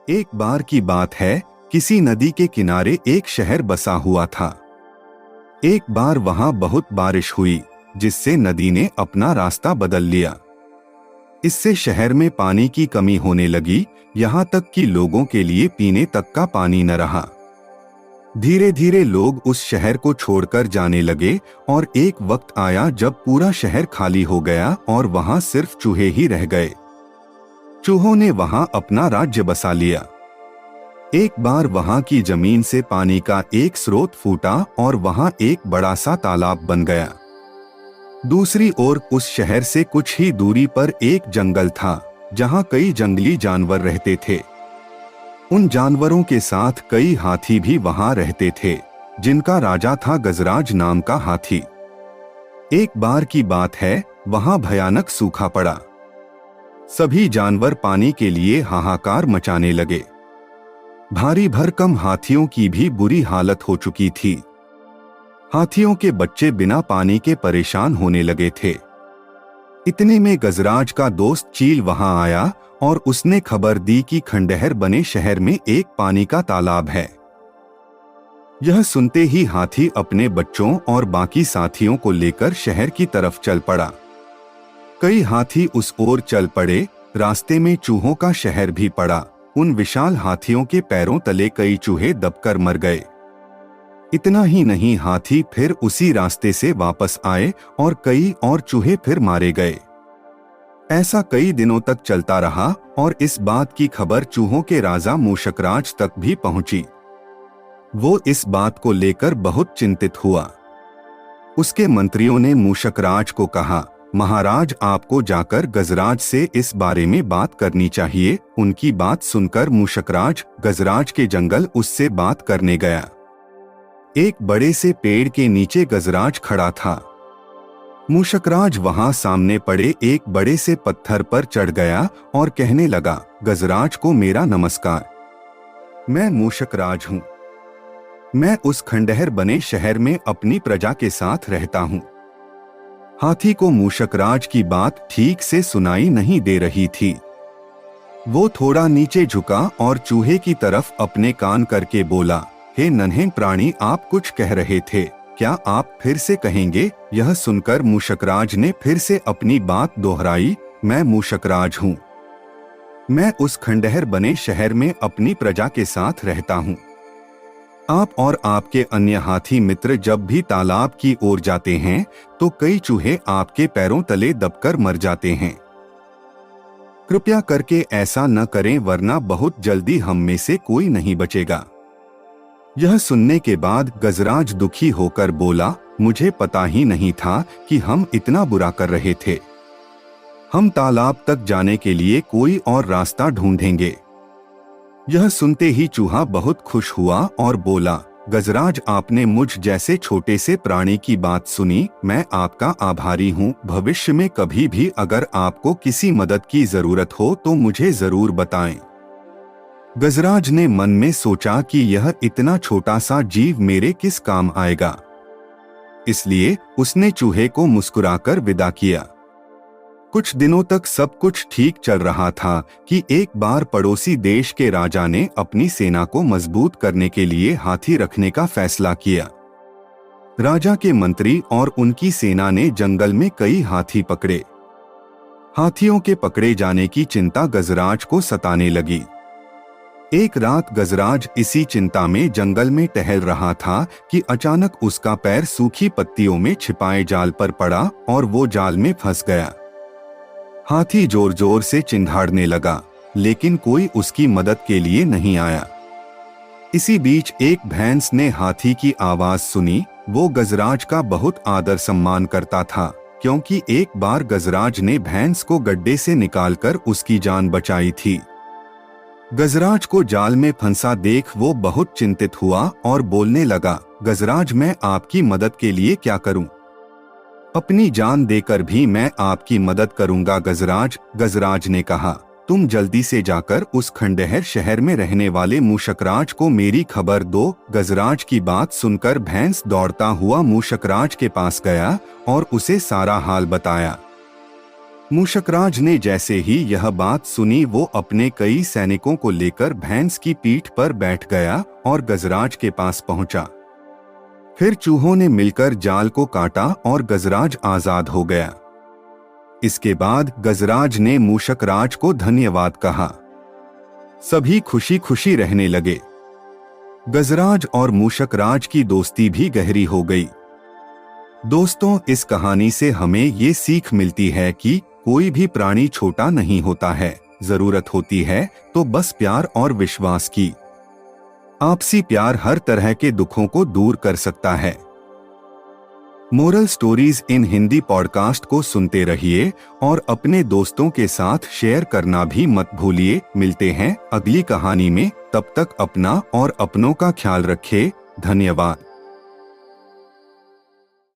एक बार की बात है, किसी नदी के किनारे एक शहर बसा हुआ था। एक बार वहां बहुत बारिश हुई, जिससे नदी ने अपना रास्ता बदल लिया। इससे शहर में पानी की कमी होने लगी, यहाँ तक कि लोगों के लिए पीने तक का पानी न रहा। धीरे धीरे लोग उस शहर को छोड़कर जाने लगे और एक वक्त आया जब पूरा शहर खाली हो गया और वहां सिर्फ चूहे ही रह गए। चूहों ने वहां अपना राज्य बसा लिया। एक बार वहां की जमीन से पानी का एक स्रोत फूटा और वहां एक बड़ा सा तालाब बन गया। दूसरी ओर उस शहर से कुछ ही दूरी पर एक जंगल था, जहां कई जंगली जानवर रहते थे। उन जानवरों के साथ कई हाथी भी वहां रहते थे, जिनका राजा था गजराज नाम का हाथी। एक बार की बात है, वहां भयानक सूखा पड़ा। सभी जानवर पानी के लिए हाहाकार मचाने लगे। भारी भरकम हाथियों की भी बुरी हालत हो चुकी थी। हाथियों के बच्चे बिना पानी के परेशान होने लगे थे। इतने में गजराज का दोस्त चील वहां आया और उसने खबर दी कि खंडहर बने शहर में एक पानी का तालाब है। यह सुनते ही हाथी अपने बच्चों और बाकी साथियों को लेकर शहर की तरफ चल पड़ा। कई हाथी उस ओर चल पड़े। रास्ते में चूहों का शहर भी पड़ा। उन विशाल हाथियों के पैरों तले कई चूहे दबकर मर गए। इतना ही नहीं, हाथी फिर उसी रास्ते से वापस आए और कई और चूहे फिर मारे गए। ऐसा कई दिनों तक चलता रहा और इस बात की खबर चूहों के राजा मूषकराज तक भी पहुंची। वो इस बात को लेकर बहुत चिंतित हुआ। उसके मंत्रियों ने मूषकराज को कहा, महाराज, आपको जाकर गजराज से इस बारे में बात करनी चाहिए। उनकी बात सुनकर मूषकराज गजराज के जंगल उससे बात करने गया। एक बड़े से पेड़ के नीचे गजराज खड़ा था। मूषकराज वहां सामने पड़े एक बड़े से पत्थर पर चढ़ गया और कहने लगा, गजराज को मेरा नमस्कार। मैं मूषकराज हूं। मैं उस खंडहर बने शहर में अपनी प्रजा के साथ रहता हूं। हाथी को मूषकराज की बात ठीक से सुनाई नहीं दे रही थी। वो थोड़ा नीचे झुका और चूहे की तरफ अपने कान करके बोला, हे नन्हे प्राणी, आप कुछ कह रहे थे, क्या आप फिर से कहेंगे? यह सुनकर मूषकराज ने फिर से अपनी बात दोहराई, मैं मूषकराज हूँ। मैं उस खंडहर बने शहर में अपनी प्रजा के साथ रहता हूँ। आप और आपके अन्य हाथी मित्र जब भी तालाब की ओर जाते हैं तो कई चूहे आपके पैरों तले दबकर मर जाते हैं। कृपया करके ऐसा न करें, वरना बहुत जल्दी हम में से कोई नहीं बचेगा। यह सुनने के बाद गजराज दुखी होकर बोला, मुझे पता ही नहीं था कि हम इतना बुरा कर रहे थे। हम तालाब तक जाने के लिए कोई और रास्ता ढूंढेंगे। यह सुनते ही चूहा बहुत खुश हुआ और बोला, गजराज, आपने मुझ जैसे छोटे से प्राणी की बात सुनी, मैं आपका आभारी हूँ। भविष्य में कभी भी अगर आपको किसी मदद की जरूरत हो तो मुझे जरूर बताएं। गजराज ने मन में सोचा कि यह इतना छोटा सा जीव मेरे किस काम आएगा, इसलिए उसने चूहे को मुस्कुराकर विदा किया। कुछ दिनों तक सब कुछ ठीक चल रहा था कि एक बार पड़ोसी देश के राजा ने अपनी सेना को मजबूत करने के लिए हाथी रखने का फैसला किया। राजा के मंत्री और उनकी सेना ने जंगल में कई हाथी पकड़े। हाथियों के पकड़े जाने की चिंता गजराज को सताने लगी। एक रात गजराज इसी चिंता में जंगल में टहल रहा था कि अचानक उसका पैर सूखी पत्तियों में छिपाए जाल पर पड़ा और वो जाल में फंस गया। हाथी जोर जोर से चिंघाड़ने लगा, लेकिन कोई उसकी मदद के लिए नहीं आया। इसी बीच एक भैंस ने हाथी की आवाज सुनी। वो गजराज का बहुत आदर सम्मान करता था, क्योंकि एक बार गजराज ने भैंस को गड्ढे से निकालकर उसकी जान बचाई थी। गजराज को जाल में फंसा देख वो बहुत चिंतित हुआ और बोलने लगा, गजराज, मैं आपकी मदद के लिए क्या करूं? अपनी जान देकर भी मैं आपकी मदद करूंगा गजराज। गजराज ने कहा, तुम जल्दी से जाकर उस खंडहर शहर में रहने वाले मूषकराज को मेरी खबर दो। गजराज की बात सुनकर भैंस दौड़ता हुआ मूषकराज के पास गया और उसे सारा हाल बताया। मूषकराज ने जैसे ही यह बात सुनी वो अपने कई सैनिकों को लेकर भैंस की पीठ पर बैठ गया और गजराज के पास पहुंचा। फिर चूहों ने मिलकर जाल को काटा और गजराज आजाद हो गया। इसके बाद गजराज ने मूषकराज को धन्यवाद कहा। सभी खुशी खुशी रहने लगे। गजराज और मूषकराज की दोस्ती भी गहरी हो गई। दोस्तों, इस कहानी से हमें ये सीख मिलती है कि कोई भी प्राणी छोटा नहीं होता है। जरूरत होती है तो बस प्यार और विश्वास की। आपसी प्यार हर तरह के दुखों को दूर कर सकता है। Moral stories in Hindi podcast को सुनते रहिए और अपने दोस्तों के साथ शेयर करना भी मत भूलिए। मिलते हैं अगली कहानी में, तब तक अपना और अपनों का ख्याल रखें। धन्यवाद।